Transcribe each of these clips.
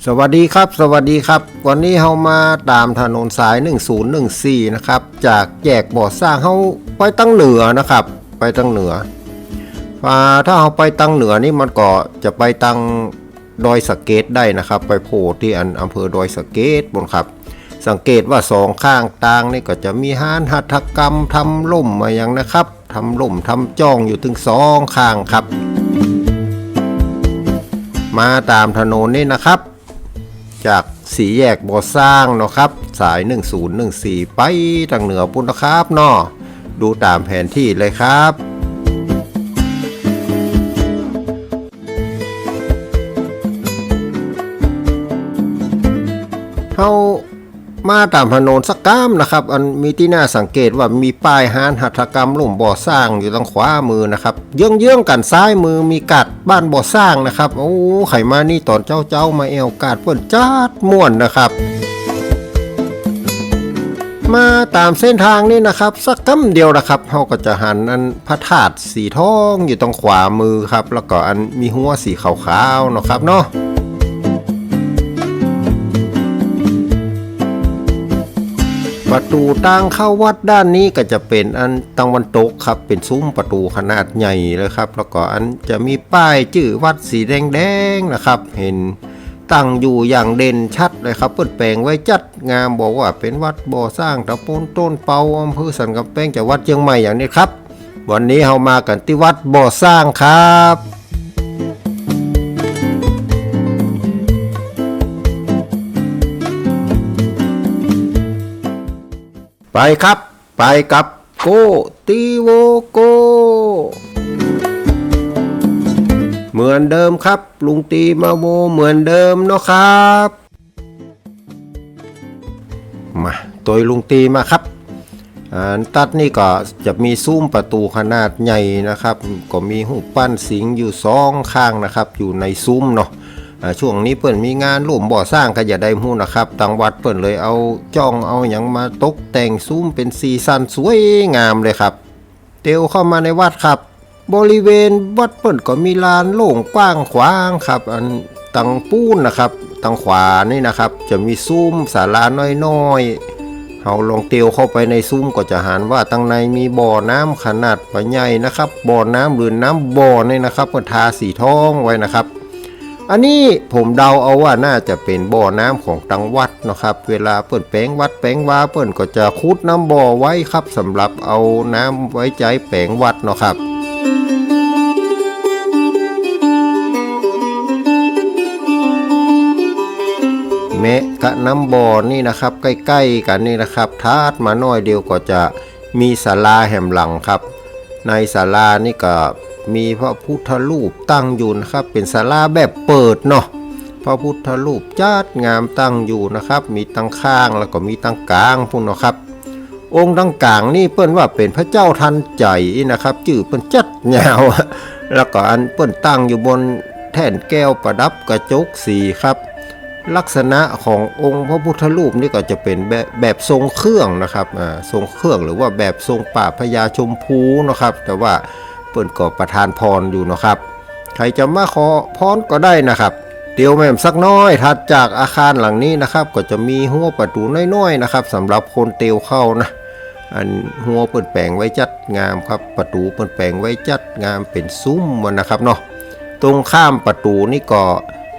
สวัสดีครับวันนี้เรามาตามถนนสาย1014นะครับจากแยกบ่อสร้างเราไปตั้งเหนือนะครับไปตั้งเหนือถ้าเราไปตั้งเหนือนี่มันก็จะไปตั้งดอยสะเก็ดได้นะครับไปโผล่ที่อำเภอดอยสะเก็ดบนครับสังเกตว่าสองข้างทางนี่ก็จะมีห้านหัตถกรรมทำล่มมาอย่างนะครับทำล่มทำจ้องอยู่ถึงสองข้างครับมาตามถนนนี่นะครับจากสี่แยกบ่อสร้างเนาะครับสาย1014ไปทางเหนือปุ่นนะครับเนาะดูตามแผนที่เลยครับเขามาตามถนนสักก้ามนะครับอันมีที่น่าสังเกตว่ามีป้ายห้านหัตถกรรมล่มบ่อสร้างอยู่ทางขวามือนะครับเยื้องๆกันซ้ายมือมีกัดบ้านบ่อสร้างนะครับโอ้ไขมานี่ตอนเจ้ามาเอวกาดเปิ้นจัดม่วนนะครับมาตามเส้นทางนี่นะครับสักก้ำเดียวนะครับเขาก็จะหันอันพระธาตุสีทองอยู่ตรงขวามือครับแล้วก็อันมีหัวสีขาวๆนะครับเนาะประตูทางเข้าวัดด้านนี้ก็จะเป็นอันตะวันตกครับเป็นซุ้มประตูขนาดใหญ่เลยครับแล้วก็อันจะมีป้ายชื่อวัดสีแดงๆนะครับเห็นตั้งอยู่อย่างเด่นชัดเลยครับเปิดแปลงไว้จัดงามบอกว่าเป็นวัดบ่อสร้างตะปนต้นเปาอำเภอสันกำแพงจังหวัดเชียงใหม่อย่างนี้ครับวันนี้เรามากันที่วัดบ่อสร้างครับไปครับไปกับโกตีโวโกเหมือนเดิมครับลุงตีมาโวเหมือนเดิมเนาะครับมาตัวลุงตีมาครับตัดนี่ก็จะมีซุ้มประตูขนาดใหญ่นะครับก็มีหูปั้นสิงอยู่สองข้างนะครับอยู่ในซุ้มเนาะช่วงนี้เปิ่นมีงานร่วมบ่อสร้างก็อย่าได้หูนะครับทางวัดเปิ่นเลยเอาจ้องเอาอย่างมาตกแต่งซุ้มเป็นสีสันสวยงามเลยครับเตียวเข้ามาในวัดครับบริเวณวัดเปิ่นก็มีลานโล่งกว้างขวางครับอันตังปูนนะครับทางขวานี่นะครับจะมีซุ้มศาลาน้อยๆเราลองเตียวเข้าไปในซุ้มก็จะหันว่าตั้งในมีบ่อน้ำขนาดใหญ่นะครับบ่อน้ำหรือน้ำบ่อนี่นะครับก็ทาสีทองไว้นะครับอันนี้ผมเดาเอาว่าน่าจะเป็นบ่อน้ำของตังวัดนะครับเวลาเปิ่นแปลงวัดแปลงวาเปิ่นก็จะขุดน้ำบ่อไว้ครับสำหรับเอาน้ำไว้ใจแปลงวัดเนาะครับแม้กะน้ำบ่อนี่นะครับใกล้ๆกันนี่นะครับทาดมาน้อยเดียวก็จะมีศาลาแห่มหลังครับในศาลานี่ก็มีพระพุทธรูปตั้งอยู่นะครับเป็นศาลาแบบเปิดเนาะพระพุทธรูปจัดงามตั้งอยู่นะครับมีตั้งข้างแล้วก็มีตั้งกลางพุ่นเนาะครับองค์ตั้งกลางนี่เปิ้นว่าเป็นพระเจ้าทันใจนะครับชื่อเปิ้นจัดยาวแล้วก็อันเปิ้นตั้งอยู่บนแท่นแก้วประดับกระจกสีครับลักษณะขององค์พระพุทธรูปนี่ก็จะเป็นแบบทรงเครื่องนะครับทรงเครื่องหรือว่าแบบทรงป่าพญาชมพูนะครับแต่ว่าเปิ่นก็ประทานพรอยู่นะครับใครจะมาขอพรก็ได้นะครับเดี๋ยวแม่มสักน้อยถัดจากอาคารหลังนี้นะครับก็จะมีหัวประตูน้อยๆนะครับสำหรับคนเตียวเข้านะอันหัวเปิ่นแปลงไว้จัดงามครับประตูเปิ่นแปลงไว้จัดงามเป็นซุ้มมันนะครับเนาะตรงข้ามประตูนี่ก็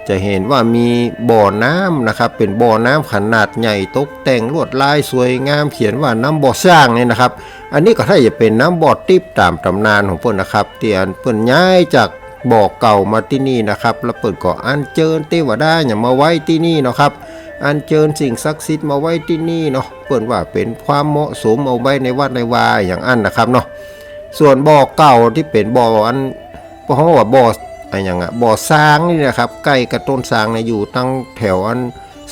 จะเห็นว่ามีบ่อน้ำนะครับเป็นบ่อน้ำขนาดใหญ่ตกแต่งลวดลายสวยงามเขียนว่าน้ำบ่อสร้างนี่นะครับอันนี้ก็ถ้าจะเป็นน้ำบ่อทิพย์ตามตำนานของเพิ่นนะครับเตียนเพิ่นย้ายจากบ่อเก่ามาที่นี่นะครับแล้วเพิ่นก็อัญเชิญเทวดาอย่างมาไว้ที่นี่เนาะครับอัญเชิญสิ่งศักดิ์สิทธิ์มาไว้ที่นี่เนาะเพิ่นว่าเป็นความเหมาะสมเอาไว้ในวัดในวาอย่างอันนะครับเนาะส่วนบ่อเก่าที่เป็นบ่ออันเพราะว่าบ่ออย่างบ่อสร้างนี่นะครับใกล้กับต้นสร้างเนี่ยอยู่ตั้งแถวอัน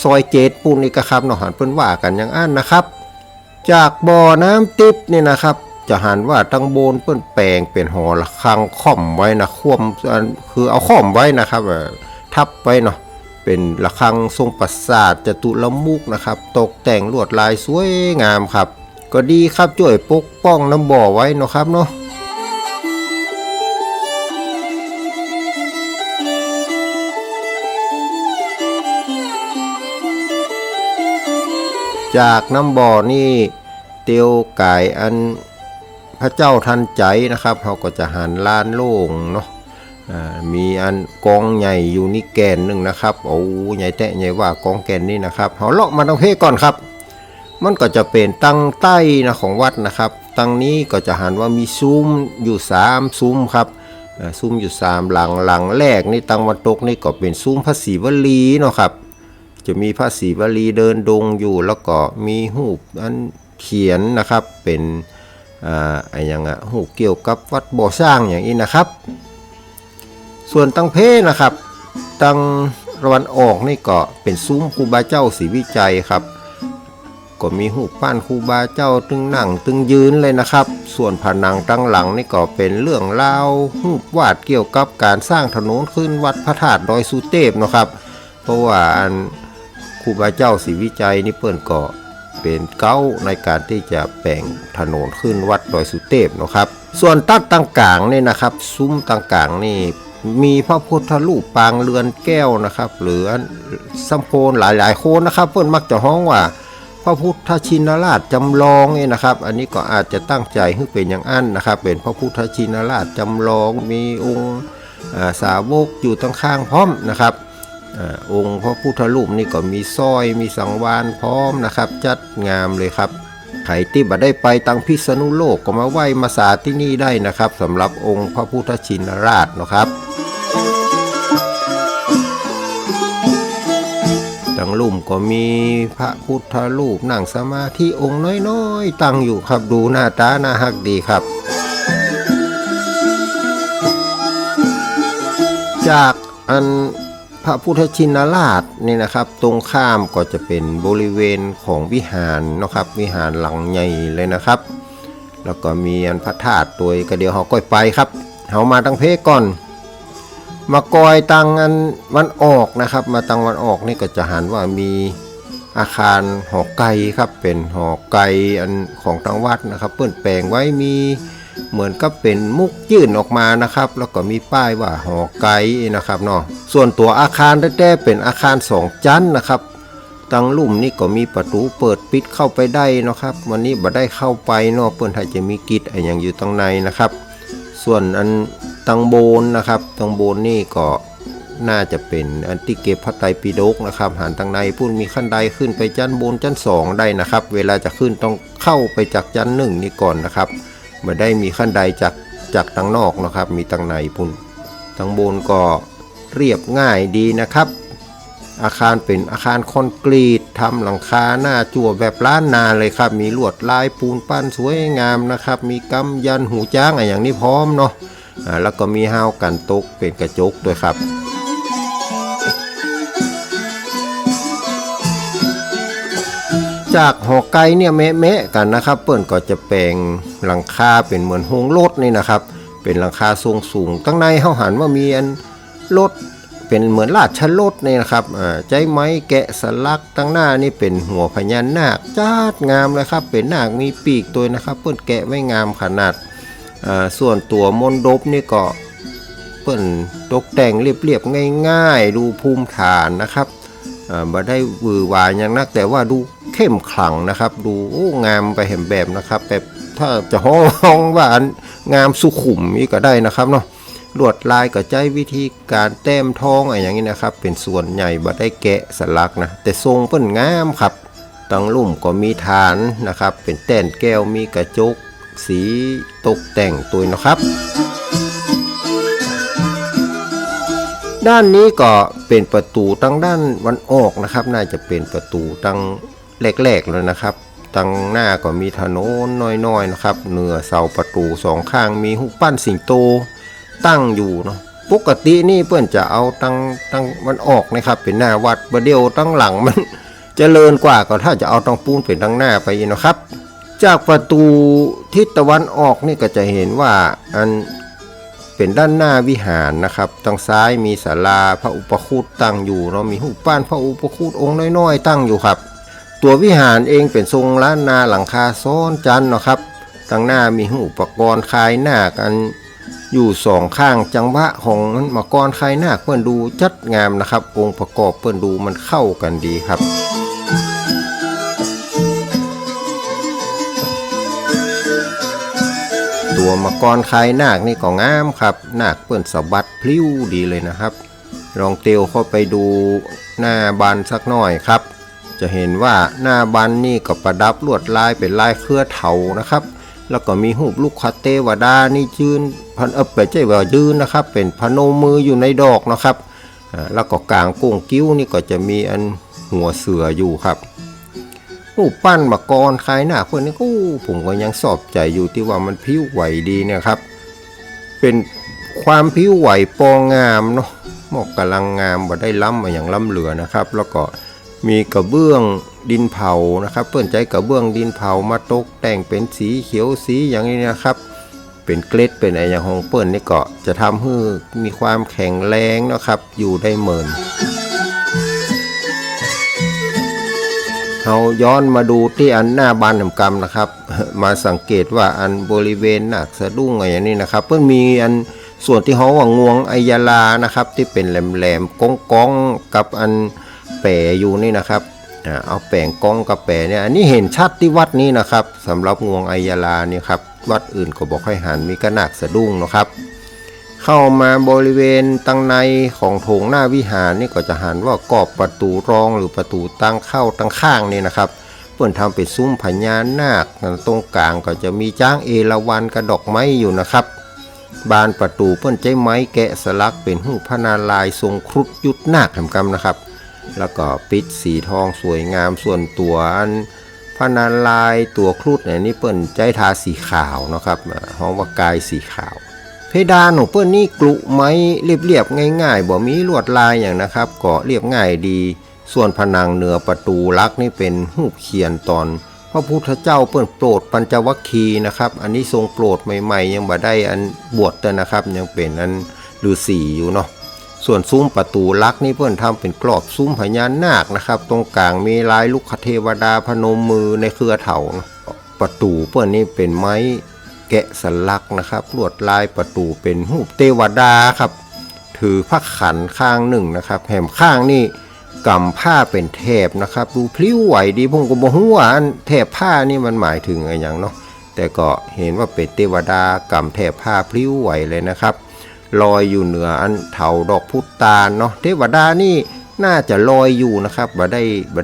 ซอยเจ็ดปูนนี่ครับเนาะหันเพิ่นว่ากันอย่างอันนะครับจากบ่อน้ำติ๊บนี่นะครับจะหันว่าตั้งโบนเปิ้นแปลงเป็นหอระฆังค่อมไว้นะค่อมคือเอาค่อมไว้นะครับทับไว้เนาะเป็นระฆังทรงปราสาทจตุรมุขนะครับตกแต่งลวดลายสวยงามครับก็ดีครับช่วยปกป้องน้ำบ่อไว้เนาะครับเนาะ เ จากน้ำบ่อนี่เตียวกายอันพระเจ้าทันใจนะครับเขาก็จะหันลานโล่งเนาะมีอันกองใหญ่อยู่นี่แกนหนึ่งนะครับโอ้ใหญ่แตะใหญ่ว่ากองแกนนี่นะครับเขาเลาะมาทางเพก่อนครับมันก็จะเป็นตั้งใต้นะของวัดนะครับตั้งนี้ก็จะหันว่ามีซุ้มอยู่3ซุ้มครับซุ้มอยู่3หลังแรกนี่ตั้งวันตกนี่ก็เป็นซุ้มพระศรีวลีเนาะครับจะมีพระศรีวลีเดินดงอยู่แล้วก็มีรูปอันเขียนนะครับเป็นอย่างหูเกี่ยวกับวัดบ่อสร้างอย่างนี้นะครับส่วนตังเพนะครับตังตะวันออกนี่ก็เป็นซุ้มครูบาเจ้าศรีวิจัยครับก็มีหูปั้นครูบาเจ้าตึงนั่งตึงยืนเลยนะครับส่วนผนังตั้งหลังนี่ก็เป็นเรื่องราวหูวาดเกี่ยวกับการสร้างถนนขึ้นวัดพระธาตุดอยสุเทพนะครับเพราะว่าครูบาเจ้าศรีวิจัยนี่เปิ้นก็เป็นเก้าในการที่จะแปลงถนนขึ้นวัดดอยสุเทพนะครับส่วนตัดต่างกลางนี่นะครับซุ้มต่างกลางนี่มีพระพุทธรูปปางเรือนแก้วนะครับหรือสัมโพนหลายโคนนะครับเพื่อนมักจะฮ้องว่าพระพุทธชินราชจำลองนี่นะครับอันนี้ก็อาจจะตั้งใจให้เป็นอย่างอันนะครับเป็นพระพุทธชินราชจำลองมีองค์สาวกอยู่ตั้งข้างพร้อมนะครับองค์พระพุทธรูปนี่ก็มีสร้อยมีสังวานพร้อมนะครับจัดงามเลยครับใครที่บ่ได้ไปตังพิษณุโลกก็มาไหว้มาสาที่นี่ได้นะครับสำหรับองค์พระพุทธชินราชนะครับตังลุ่มก็มีพระพุทธรูปนั่งสมาธิองค์น้อยๆตั้งอยู่ครับดูหน้าตาน่าฮักดีครับจากอันพระพุทธชินราชนี่นะครับตรงข้ามก็จะเป็นบริเวณของวิหารนะครับวิหารหลังใหญ่เลยนะครับแล้วก็มีอันพระธาตุตัวก็เดี๋ยวเขาก้อยไปครับเขามาตั้งเพก่อนมากอยตังอันวันออกนะครับมาตังวันออกนี่ก็จะหันว่ามีอาคารหอไก่ครับเป็นหอไก่อันของตังวัดนะครับเปิ้นแปลงไว้มีเหมือนกับเป็นมุกยื่นออกมานะครับแล้วก็มีป้ายว่าหอไก่นะครับเนาะส่วนตัวอาคารแท้ๆเป็นอาคาร2ชั้นนะครับตังลุ่มนี่ก็มีประตูเปิดปิดเข้าไปได้นะครับวันนี้บ่ได้เข้าไปเนาะเปิ้นถ้าจะมีกิจอะไรอย่างอยู่ตรงในนะครับส่วนอันตังโบนนะครับตังโบนนี่ก็น่าจะเป็นอันที่เก็บพระไตรปิฎกนะครับหันทางในพุ่นมีขั้นใดขึ้นไปชั้นบนชั้น2ได้นะครับเวลาจะขึ้นต้องเข้าไปจากชั้น1นี่ก่อนนะครับไม่ได้มีขั้นใดจากทางนอกนะครับมีทางในพุ่นทางบนก็เรียบง่ายดีนะครับอาคารเป็นอาคารคอนกรีตทำหลังคาหน้าจั่วแบบล้านนาเลยครับมีลวดลายปูนปั้นสวยงามนะครับมีกำยันหูจ้างอะไรอย่างนี้พร้อมเนาะแล้วก็มีห้าวกันตกเป็นกระจกด้วยครับจากหอไก่เนี่ยแมะกันนะครับเปิ้นก็จะแปลงหลังคาเป็นเหมือนโฮงรถนี่นะครับเป็นหลังคาทรงสูงตั้งในเฮาหันว่ามีอันรถเป็นเหมือนราชรถนี่นะครับใจไม้แกะสลักตั้งหน้านี่เป็นหัวพญานาคจัดงามเลยครับเป็นนาคมีปีกตัวนะครับเปิ้นแกะไว้งามขนาดส่วนตัวมณฑปนี่ก็เปิ้นตกแต่งเรียบๆง่ายๆดูภูมิฐานนะครับบ่ได้หวือหวาอย่างนักแต่ว่าดูเข้มขลังนะครับดูโอ้งามไปเห็นแบบนะครับแบบถ้าจะห้องว่างามสุขุมนี่ก็ได้นะครับเนาะลวดลายก็ใช้วิธีการแต้มทองอะไรอย่างนี้นะครับเป็นส่วนใหญ่บ่ได้แกะสลักนะแต่ทรงเปิ้นงามครับตังลุ่มก็มีฐานนะครับเป็นแต้นแก้วมีกระจกสีตกแต่งตัวนะครับด้านนี้ก็เป็นประตูตั้งด้านวันออกนะครับน่าจะเป็นประตูตั้งแรกๆเลยนะครับตั้งหน้าก็มีถนนน้อยๆนะครับเหนือเสาประตู2ข้างมีรูปปั้นสิงโตตั้งอยู่เนาะปกตินี่เพื่อนจะเอาตั้งวันออกนะครับเป็นหน้าวัดประเดี๋ยวตั้งหลังมันเจริญกว่าก็ถ้าจะเอาตั้งปูนเป็นตั้งหน้าไปนะครับจากประตูทิศตะวันออกนี่ก็จะเห็นว่าอันเป็นด้านหน้าวิหารนะครับทางซ้ายมีศาลาพระอุปคุตตั้งอยู่เนาะมีรูปปั้นพระอุปคุตองค์น้อยๆตั้งอยู่ครับตัววิหารเองเป็นทรงล้านนาหลังคาซ้อนจันนะครับทางหน้ามีอุปกรณ์คลายหน้ากันอยู่2ข้างจังหวะของมากรคลายหน้าเพื่อนดูจัดงามนะครับองค์ประกอบเพื่อนดูมันเข้ากันดีครับ ตัวมังกรคายนาคนี่ก็งามครับนาคเปิ้นสะบัดพลิ้วดีเลยนะครับลองเตียวเข้าไปดูหน้าบานสักหน่อยครับจะเห็นว่าหน้าบานนี่ก็ประดับลวดลายเป็นลายเครือเถานะครับแล้วก็มีรูปลูกคาเทวดานี่ยืนพันไปใจว่ายืนนะครับเป็นพนมมืออยู่ในดอกนะครับแล้วก็กลางกุ้งกิ้วนี่ก็จะมีอันหัวเสืออยู่ครับรูปปั้นมังกรคล้ายหน้าคนนี้ผมก็ยังสอบใจอยู่ที่ว่ามันผิวไหวดีนะครับเป็นความผิวไหวปองงามเนาะหมอกกำลังงามบ่ได้ล้ำมาอย่างล้ำเหลือนะครับแล้วก็มีกระเบื้องดินเผานะครับเปิ้นใจกระเบื้องดินเผามาตกแต่งเป็นสีเขียวสีอย่างนี้นะครับเป็นเกล็ดเป็นอะไรอย่างของเปิ้นนี่ก็จะทำให้มีความแข็งแรงนะครับอยู่ได้เหมือนเราย้อนมาดูที่อันหน้าบานแห่งกรรมนะครับมาสังเกตว่าอันบริเวณนาคสะดุ้งอะไรอย่างนี้นะครับเปิ้นมีอันส่วนที่เขาว่างวงอัยยาลานะครับที่เป็นแหลมๆก้องๆกับอันแปะอยู่นี่นะครับเอาแป่งก้องกับแปะเนี่ยอันนี้เห็นชัดที่วัดนี้นะครับสำหรับงวงอัยยาลานี่ครับวัดอื่นก็บอกให้หันมีกระนาคสะดุ้งนะครับเข้ามาบริเวณตั้งในของโถงหน้าวิหารนี่ก็จะหันว่ากรอบประตูรองหรือประตูตั้งเข้าตั้งข้างนี่นะครับเพื่อนทำเป็นซุ้มพญานาคตรงกลางก็จะมีจ้างเอราวัณกระดอกไม้อยู่นะครับบานประตูเพื่อนใช้ไม้แกะสลักเป็นหูพระนารายณ์ทรงครุฑยุทธนาคแห่งกรรมนะครับแล้วก็ปิดสีทองสวยงามส่วนตัวอันพระนารายณ์ตัวครุฑเนี่ยนี่เปิ้นใจทาสีขาวนะครับห้องว่ากายสีขาวเพดานของเปิ้นนี่กลุไม้เรียบๆง่ายๆบ่มีลวดลายอย่างนะครับก็เรียบง่ายดีส่วนผนังเหนือประตูลักนี่เป็นรูปเขียนตอนพระพุทธเจ้าเปิ้นโปรดปัญจวัคคีย์นะครับอันนี้ทรงโปรดใหม่ๆยังบ่ได้อันบวชแต่นะครับยังเป็นอันฤาษีอยู่เนาะส่วนซุ้มประตูลักนี่เปิ้นทำเป็นกรอบซุ้มพญานาคนะครับตรงกลางมีลายลูกคเทวดาพนมมือในเครือเถาประตูเปิ้นนี่เป็นไม้แกะสลักนะครับลวดลายประตูเป็นรูปเทวดาครับถือพระขันข้างหนึ่งนะครับแหมข้างนี่กำผ้าเป็นแถบนะครับดูพลิ้วไหวดีผมก็บอกว่าอันแถบผ้านี่มันหมายถึงอะไรอย่างเนาะแต่ก็เห็นว่าเป็นเทวดากำแถบผ้าพลิ้วไหวเลยนะครับลอยอยู่เหนืออันเถาดอกพุตานเนาะเทวดานี่น่าจะลอยอยู่นะครับบ่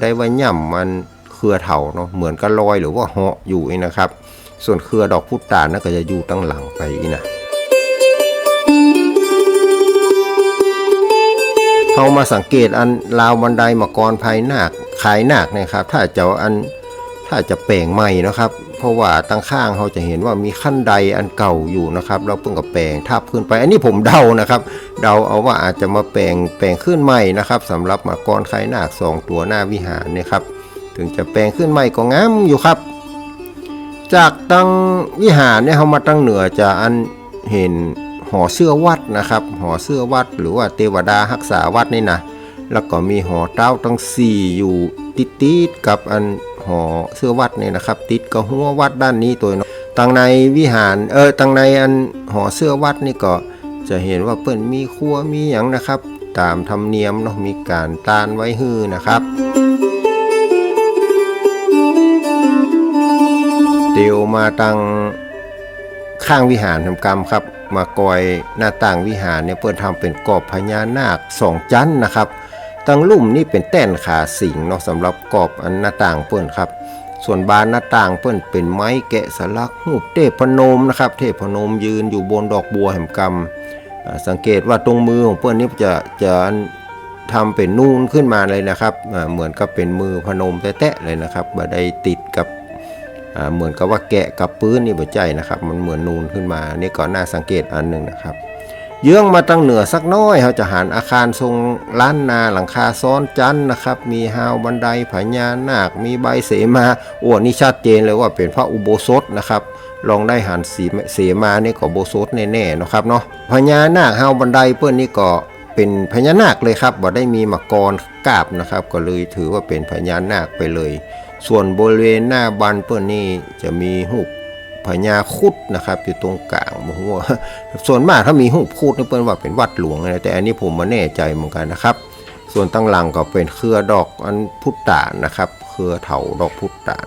ได้ว่าย่ำมันเครือเถาเนาะเหมือนกับลอยหรือว่าเหาะอยู่นะครับส่วนเครือดอกพุตานนั่นก็จะอยู่ตั้งหลังไปนะเขามาสังเกตอันราวบันไดมังกรภายนาคขายนาคนะครับถ้าจะแปลงใหม่นะครับเพราะว่าตั้งข้างเขาจะเห็นว่ามีขั้นใดอันเก่าอยู่นะครับแล้วเพิ่งกับแปลงทับขึ้นไปอันนี้ผมเดานะครับเดาเอาว่าอาจจะมาแปลงขึ้นใหม่นะครับสำหรับมังกรขายนาค2ตัวหน้าวิหารเนี่ยครับถึงจะแปลงขึ้นใหม่ก็งามอยู่ครับจากตั้งวิหารเนี่ยเขามาตั้งเหนือจะอันเห็นหอเสื้อวัดนะครับหอเสื้อวัดหรือว่าเทวดารักษาวัดนี่นะแล้วก็มีหอเต้าตั้ง4อยู่ติดกับอันหอเสื้อวัดนี่นะครับติดกับหัววัดด้านนี้ตัวเนาะตั้งในวิหารตั้งในอันหอเสื้อวัดนี่ก็จะเห็นว่าเปิ้นมีครัวมีหยังนะครับตามธรรมเนียมเนาะมีการตานไว้ฮื้อนะครับเตียวมาตั้งข้างวิหารทำกรรมครับมากอยหน้าต่างวิหารเนี่ยเปิ้นทำเป็นกรอบพญานาค2ชั้นนะครับตั้งลุ่มนี่เป็นแต้นขาสิงเนาะสำหรับกรอบอันหน้าต่างเปิ้นครับส่วนบานหน้าต่างเปิ้นเป็นไม้แกะสลักรูปเทพนมนะครับเทพนมยืนอยู่บนดอกบัวแห่งกรรมสังเกตว่าตรงมือของเปิ้นนี่จะทำเป็นนูนขึ้นมาเลยนะครับเหมือนกับเป็นมือพนมแตะๆเลยนะครับบ่ได้ติดกับเหมือนกับว่าแกะกับปื้นนี่บ่ใจนะครับมันเหมือนนูนขึ้นมานี่ก็น่าสังเกตอันหนึ่งนะครับเยื้องมาตั้งเหนือสักน้อยเขาจะหันอาคารทรงล้านนาหลังคาซ้อนจันนะครับมีฮาวบันไดพญานาคมีใบเสมาโอ้นี่ชัดเจนเลยว่าเป็นพระอุโบสถนะครับลองได้หันเสมานี่ก็อุโบสถแน่ๆนะครับเนาะพญานาคฮาวบันไดเปิ้นนี่ก็เป็นพญานาคเลยครับบ่ได้มีมังกรกาบนะครับก็เลยถือว่าเป็นพญานาคไปเลยส่วนบริเวณหน้าบันเปิ้นนี่จะมีรูปพญาครุฑนะครับอยู่ตรงกลางหัวส่วนมากถ้ามีรูปครุฑนี่เปิ้นว่าเป็นวัดหลวงนะแต่อันนี้ผมไม่แน่ใจเหมือนกันนะครับส่วนตั้งหลังก็เป็นเครือดอกอันพุตานนะครับเครือเถาดอกพุตาน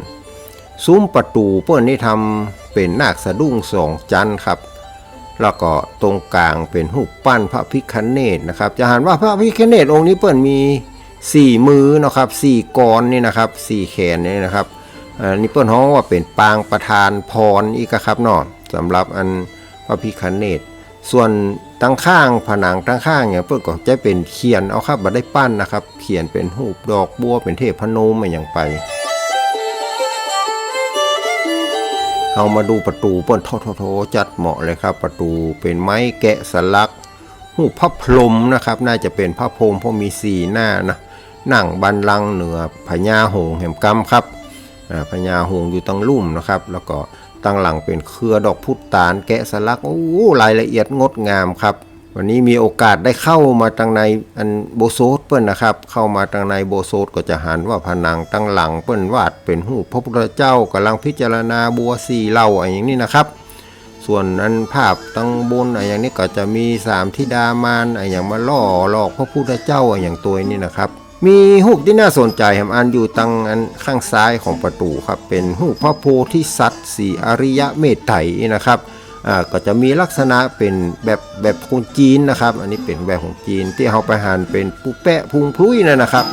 ซุ้มประตูเปิ้นนี่ทำเป็นนาคสะดุ้งสองจันครับแล้วก็ตรงกลางเป็นรูปปั้นพระพิฆเนศนะครับจะเห็นว่าพระพิฆเนศองค์นี้เปิ้นมี4มือนะครับ4กรนี่นะครับ4แขนนี่นะครับนี่เปิ้นฮ้องว่าเป็นปางประธานพรอีกครับเนาะสำหรับอันพระพิฆเนศส่วนตั้งข้างผนังตั้งข้างเนี่ยเปิ้นก็จะเป็นเขียนเอาครับบ่ได้ปั้นนะครับเขียนเป็นรูปดอกบัวเป็นเทพนมอย่างไปเอามาดูประตูเปิ้นโทจัดเหมาะเลยครับประตูเป็นไม้แกะสลักรูปพระพรหมนะครับน่าจะเป็นพระพรหมเพราะมี4หน้านะนั่งบัลลังก์เหนือพญาหงส์แห่งกรรมครับพญาหงส์อยู่ตั้งลุ่มนะครับแล้วก็ตั้งหลังเป็นเครือดอกพุตานแกะสลักโอ้รายละเอียดงดงามครับวันนี้มีโอกาสได้เข้ามาตั้งในอันโบโซดเปิ้นนะครับเข้ามาตั้งในโบโซดก็จะหันว่าผนังตั้งหลังเปิ้นวาดเป็นรูปพระพุทธเจ้ากำลังพิจารณาบัว4เหล่าอย่างนี้นะครับส่วนอันภาพตั้งบนอย่างนี้ก็จะมี3ธิดามารอย่างมาล่อหลอกพระพุทธเจ้าอย่างตัวนี้นะครับมีรูปที่น่าสนใจแหมอันอยู่ตั้งอันข้างซ้ายของประตูครับเป็นรูปพระโพธิสัตว์4อริยเมตไตรนะครับก็จะมีลักษณะเป็นแบบคนจีนนะครับอันนี้เป็นแบบของจีนที่เขาไปหั่นเป็นปูแปะพุงพลุยนะครับ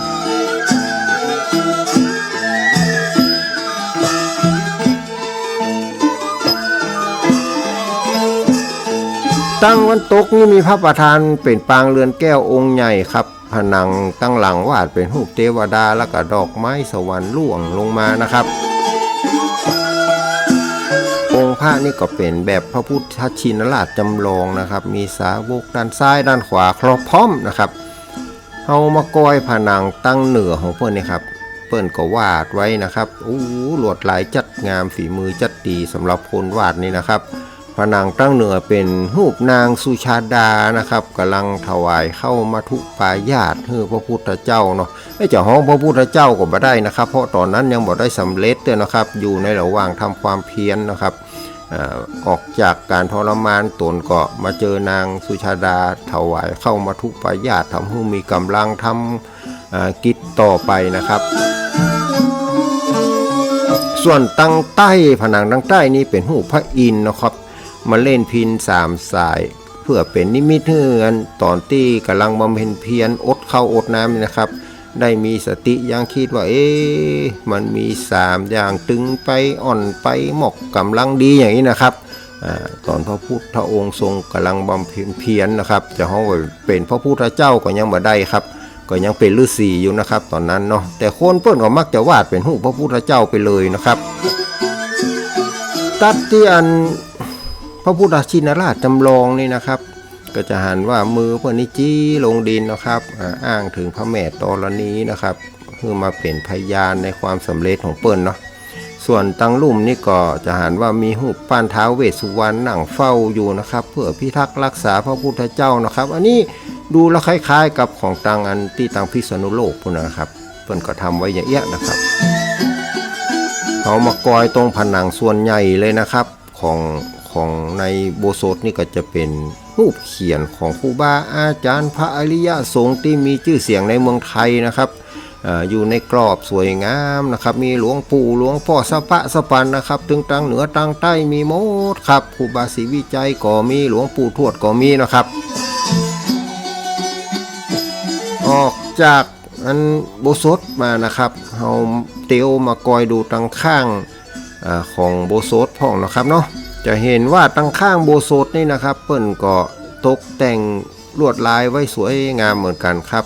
ตั้งวันตกนี่มีพระประธานเป็นปางเรือนแก้วองค์ใหญ่ครับผนังตั้งหลังวาดเป็นรูปเทวดาแล้วก็ดอกไม้สวรรค์ล่วงลงมานะครับองค์พระนี่ก็เป็นแบบพระพุทธชินราชจำลองนะครับมีสาวกด้านซ้ายด้านขวาครบพร้อมนะครับเอามากอยผนังตั้งเหนือของเพื่อนนี่ครับเพื่อนก็วาดไว้นะครับลวดลายจัดงามฝีมือจัดดีสำหรับคนวาดนี่นะครับผนังตั้งเหนือเป็นรูปนางสุชาดานะครับกำลังถวายเข้ามาทุปายาตให้พระพุทธเจ้าเนาะไม่จะห้องพระพุทธเจ้าก็บ่ได้นะครับเพราะตอนนั้นยังบ่ได้สำเร็จเลยนะครับอยู่ในระหว่างทำความเพียรนะครับออกจากการทรมานตนก็มาเจอนางสุชาดาถวายเข้ามาทุปายาตทำให้มีกำลังทำกิจต่อไปนะครับส่วนตั้งใต้ผนังตั้งใต้นี้เป็นรูปพระอินทร์นะครับมาเล่นพิน3 สายเพื่อเป็นนิมิตให้ตอนที่กำลังบำเพ็ญเพียรอดข้าวอดน้ำนะครับได้มีสติยังคิดว่ามันมี3อย่างตึงไปอ่อนไปหมกกำลังดีอย่างนี้นะครับตอนพระพุทธองค์ทรงกำลังบำเพ็ญเพียรนะครับจะห้องเป็นพระพุทธเจ้าก็ยังบ่ได้ครับก็ยังเป็นฤาษีอยู่นะครับตอนนั้นเนาะแต่คนเปิ้นก็มักจะวาดเป็นรูปพระพุทธเจ้าไปเลยนะครับตัดที่อันพระพุทธชินราชจำลองนี่นะครับก็จะหันว่ามือเพื่อนนิจี้ลงดินนะครับอ้างถึงพระแม่ธรณีนะครับเพื่อมาเป็นพยานในความสำเร็จของเปิ้นเนาะส่วนตั้งลุ่มนี่ก็จะหันว่ามีรูปปั้นท้าวเวสสุวรรณนั่งเฝ้าอยู่นะครับเพื่อพิทักษ์รักษาพระพุทธเจ้านะครับอันนี้ดูแล้วคล้ายๆกับของตังอันที่ตังพิษณุโลกพุ่นนะครับเปิ้นก็ทำไว้อย่างเอี้ยนะครับเขามากอยตรงผนังส่วนใหญ่เลยนะครับของในโบสถ์นี่ก็จะเป็นรูปเขียนของครูบาอาจารย์พระอริยสงฆ์ที่มีชื่อเสียงในเมืองไทยนะครับอยู่ในกรอบสวยงามนะครับมีหลวงปู่หลวงพ่อสะปะสะปันนะครับถึงตั้งเหนือตั้งใต้มีหมดครับครูบาศรีวิจัยก็มีหลวงปู่ทวดก็มีนะครับออกจากอันโบสถ์มานะครับเราเตียวมากอยดูตั้งข้างของโบสถ์พ่องนะครับเนาะจะเห็นว่าตั้งข้างโบสถ์นี่นะครับเปิ้นก็ตกแต่งลวดลายไว้สวยงามเหมือนกันครับ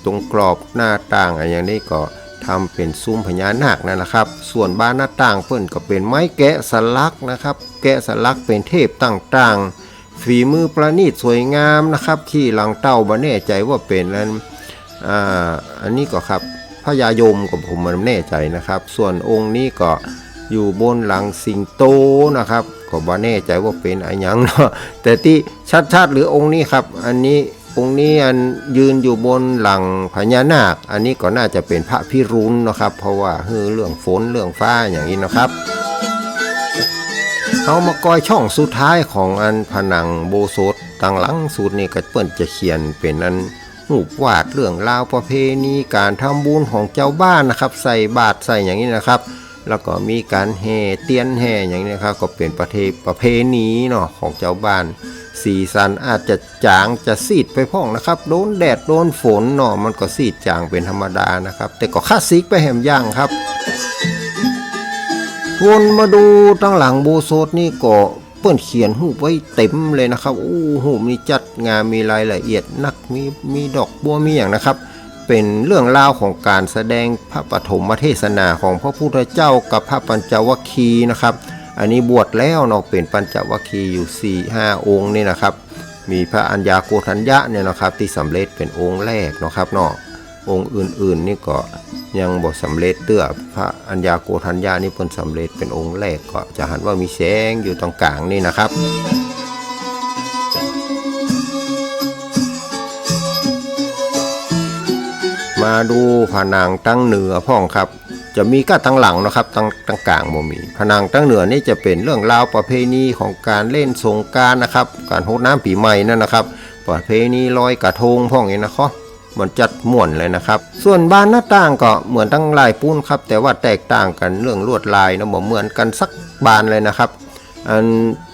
ตรงกรอบหน้าต่างอย่างนี้ก็ทำเป็นซุ้มพญานาคนะครับส่วนบ้านหน้าต่างเปิ้นก็เป็นไม้แกะสลักนะครับแกะสลักเป็นเทพต่างๆฝีมือประณีตสวยงามนะครับที่หลังเต้าบ่แน่ใจว่าเป็นอันนี้ก็ครับพญายมกับผมไม่แน่ใจนะครับส่วนองค์นี้ก็อยู่บนหลังสิงโตนะครับก็บ่แน่ใจว่าเป็นอะไรยังเนาะแต่ที่ชัดๆหรือองค์นี้ครับอันนี้องค์นี้อันยืนอยู่บนหลังพญานาคอันนี้ก็น่าจะเป็นพระพิรุณนะครับเพราะว่าเรื่องฝนเรื่องฟ้าอย่างนี้นะครับเอามากอยช่องสุดท้ายของอันผนังโบสถ์ต่างหลังสุดนี่ก็เปิ้นจะเขียนเป็นอันรูปวาดเรื่องราวประเพณีการทำบุญของเจ้าบ้านนะครับใส่บาตรใส่อย่างนี้นะครับ แล้วก็มีการแห่เตียนแห่อย่างนี้ครับก็เป็นประเพณีเนาะของเจ้าบ้านสีสันอาจจะจางจะซีดไปพ่องนะครับโดนแดดโดนฝนเนาะมันก็ซีดจางเป็นธรรมดานะครับแต่ก็คลาสสิกไปแหมย่างครับวนมาดูตั้งหลังโบสถ์นี่ก็เปิ้นเขียนรูปไว้เต็มเลยนะครับโอ้โหมีจัดงานมีรายละเอียดนักมีดอกบัวมีอย่างนะครับเป็นเรื่องราวของการแสดงพระปฐมเทศนาของพระพุทธเจ้ากับพระปัญจวัคคีย์นะครับอันนี้บวชแล้วเนาะเป็นปัญจวัคคีย์อยู่ 4-5 องค์นี่นะครับมีพระอัญญาโกณทัญญะเนี่ยนะครับที่สำเร็จเป็นองค์แรกเนาะครับเนาะองค์อื่นๆนี่ก็ยังบ่สำเร็จเตื้อพระอัญญาโกณทัญญานี่เพิ่นสำเร็จเป็นองค์แรกก็จะเห็นว่ามีแสงอยู่ตรงกลางนี่นะครับมาดูผนังตั้งเหนือพ่องครับจะมีก็ตั้งหลังนะครับตั้งกลางบ่มีผนังตั้งเหนือนี่จะเป็นเรื่องราวประเพณีของการเล่นสงกรานต์นะครับการรดน้ำปีใหม่นั่นนะครับประเพณีลอยกระทงพ่องนี้นะครับมันจัดม่วนเลยนะครับส่วนบานหน้าต่างก็เหมือนตั้งลายปูนครับแต่ว่าแตกต่างกันเรื่องลวดลายนะบ่เหมือนกันสักบานเลยนะครับอัน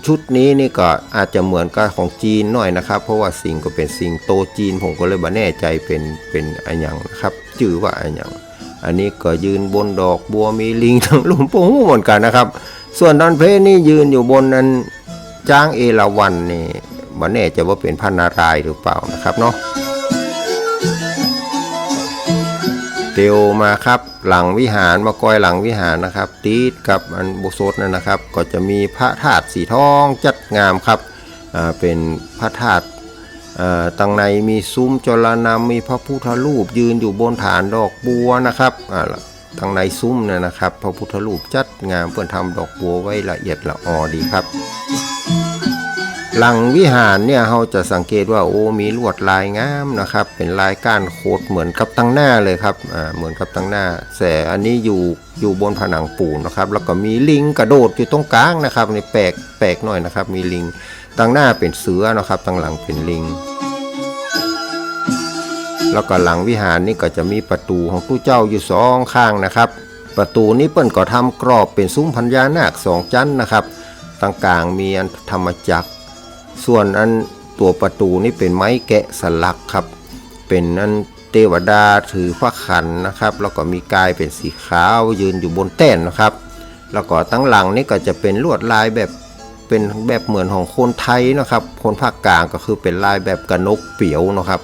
ชุดนี้นี่ก็อาจจะเหมือนกับของจีนหน่อยนะครับเพราะว่าสิงก็เป็นสิงโตจีนผมก็เลยบ่แน่ใจเป็นอะไรอย่างนะครับชื่อว่าอะไรอย่างอันนี้ก็ยืนบนดอกบัวมีลิงทั้งลุ่มโป่งเหมือนกันนะครับส่วนดอนเพนี่ยืนอยู่บนนั้นจ้างเอราวัณนี่บ่แน่ใจว่าเป็นพระนารายณ์หรือเปล่านะครับเนาะเตียวมาครับหลังวิหารมากอยหลังวิหารนะครับติดกับอันโบสถ์นั่นนะครับก็จะมีพระธาตุสีทองจัดงามครับเป็นพระธาตุตั้งในมีซุ้มจรนำมีพระพุทธรูปยืนอยู่บนฐานดอกบัวนะครับตั้งในซุ้มเนี่ยนะครับพระพุทธรูปจัดงามเพื่อทำดอกบัวไว้ละเอียดละออดีครับหลังวิหารเนี่ยเราจะสังเกตว่าโอ้มีลวดลายงามนะครับเป็นลายก้านโคดเหมือนกับตั้งหน้าเลยครับเหมือนกับตั้งหน้าแต่อันนี้อยู่บนผนังปูนนะครับแล้วก็มีลิงกระโดดอยู่ตรงกลางนะครับในแปลกหน่อยนะครับมีลิงตั้งหน้าเป็นเสือนะครับตั้งหลังเป็นลิงแล้วก็หลังวิหารนี่ก็จะมีประตูของตู้เจ้าอยู่2ข้างนะครับประตูนี้เปิ้นก็ทำกรอบเป็นซุ้มพญานาค2ชั้นนะครับตรงกลางมีอันธรรมจักรส่วนอันตัวประตูนี่เป็นไม้แกะสลักครับเป็นอันเทวดาถือพระขันนะครับแล้วก็มีกายเป็นสีขาวยืนอยู่บนแท่นนะครับแล้วก็ตั้งหลังนี่ก็จะเป็นลวดลายแบบเป็นแบบเหมือนของคนไทยนะครับคนภาคกลางก็คือเป็นลายแบบกระนกเปียวนะครับ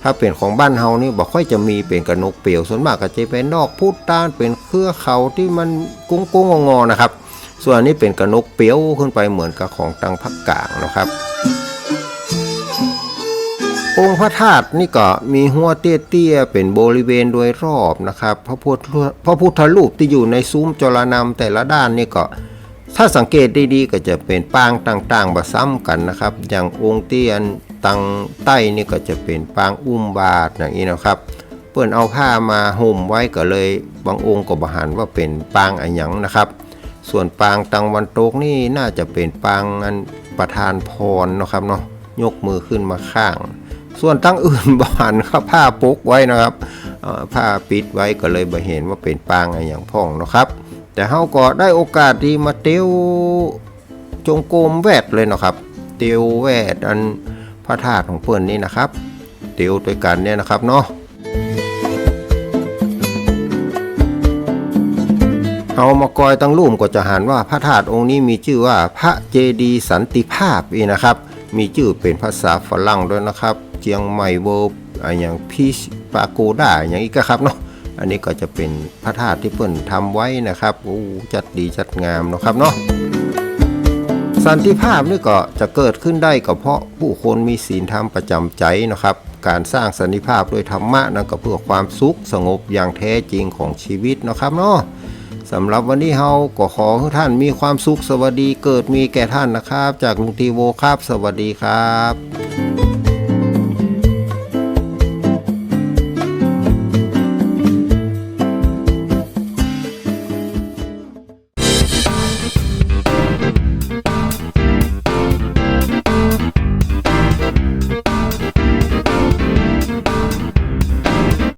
ถ้าเป็นของบ้านเฮานี่บ่ค่อยจะมีเป็นกระนกเปียวส่วนมากก็จะเป็นนอกพุตานเป็นเครือเขาที่มันกุ้งงอๆนะครับส่วนนี้เป็นกระนกเปียวขึ้นไปเหมือนกับของตังภาคกลางนะครับองค์พระธาตุนี่ก็มีหัวเตี้ยๆเป็นบริเวณโดยรอบนะครับพระพุทธรูปที่อยู่ในซุ้มจรนำแต่ละด้านนี่ก็ถ้าสังเกตดีๆก็จะเป็นปางต่างๆบ่ซ้ำกันนะครับอย่างองค์เตี้ยนตังใต้นี่ก็จะเป็นปางอุ้มบาทอย่างนี้นะครับเปิ้นเอาผ้ามาห่มไว้ก็เลยบางองค์ก็บ่หันว่าเป็นปางอันหยังนะครับส่วนปางตังวันตกนี่น่าจะเป็นปางอันประทานพรนะครับเนาะยกมือขึ้นมาข้างส่วนตั้งอื่นบ่หันครับผ้าปกไว้นะครับผ้าปิดไว้ก็เลยบ่เห็นว่าเป็นปางอันหยังพ่องนะครับแต่เฮาก็ได้โอกาสดีมาเตียวจงกรมแวดเลยนะครับเตียวแวดอันพระธาตุของเพิ่นนี่นะครับเตียวด้วยกันเนี่ยนะครับเนาะเอามากอยตั้งลุ่มก็จะหันว่าพระธาตุองค์นี้มีชื่อว่าพระเจดีย์สันติภาพอีนะครับมีชื่อเป็นภาษาฝรั่งด้วยนะครับเจียงใหม่เวิร์บอย่างพีชปาโกด้าอย่างนี้ก็ครับเนาะอันนี้ก็จะเป็นพระธาตุที่เพิ่นทำไว้นะครับโอ้จัดดีจัดงามนะครับเนาะสันติภาพนี่ก็จะเกิดขึ้นได้ก็เพราะผู้คนมีศีลธรรมประจำใจนะครับการสร้างสันติภาพด้วยธรรมะนั่นก็เพื่อความสุขสงบอย่างแท้จริงของชีวิตนะครับเนาะสำหรับวันนี้เฮาก็ขอให้ท่านมีความสุขสวัสดีเกิดมีแก่ท่านนะครับจากลุงทีโวครับสวัสดีครับ